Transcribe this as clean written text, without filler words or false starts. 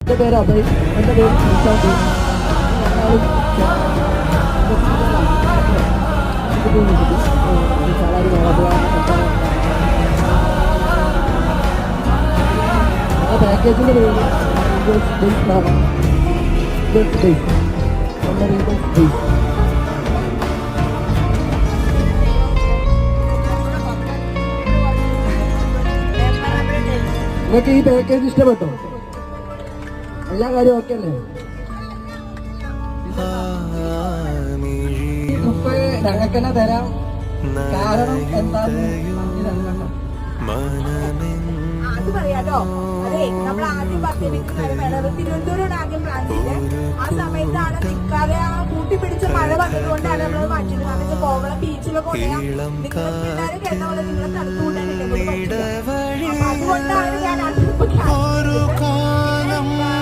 എൻ്റെ പേര് അഭയ്, എൻ്റെ പേര് നിശാന്ത്. പാക്കേജിൻ്റെ പേര് ഈഗിൾസ് ബേസ് എന്നാണ്. ഈഗിൾസ് ബേസ്, നമ്മുടെ ഈഗിൾസ് ബേസ്. നിങ്ങൾക്ക് ഈ പാക്കേജ് ഇഷ്ടപ്പെട്ടോ? എല്ലാ കാര്യവും ഓക്കെ അല്ലേ? ഈ ട്രിപ്പ് ഞങ്ങൾക്ക് തന്നെ തരാം. കാരണം എന്താന്ന് അത് പറയാട്ടോ. അതെ, നമ്മൾ ആദ്യം തിരുവനന്തപുരം ആദ്യം പ്ലാൻ ചെയ്ത് ആ സമയത്താണ് നിൽക്കാതെ ആ കൂട്ടിപ്പിടിച്ച മഴ വന്നതുകൊണ്ടാണ് നമ്മൾ മാറ്റിയത്. കാരണം കോവളം ബീച്ചിലൊക്കെ കൊണ്ടുപോയാൽ പിള്ളേരെ കേട്ട പോലെ നിങ്ങളെ തണുപ്പ് കൂട്ടാൻ അതുകൊണ്ടാണ് ഞാൻ ആ ട്രിപ്പ്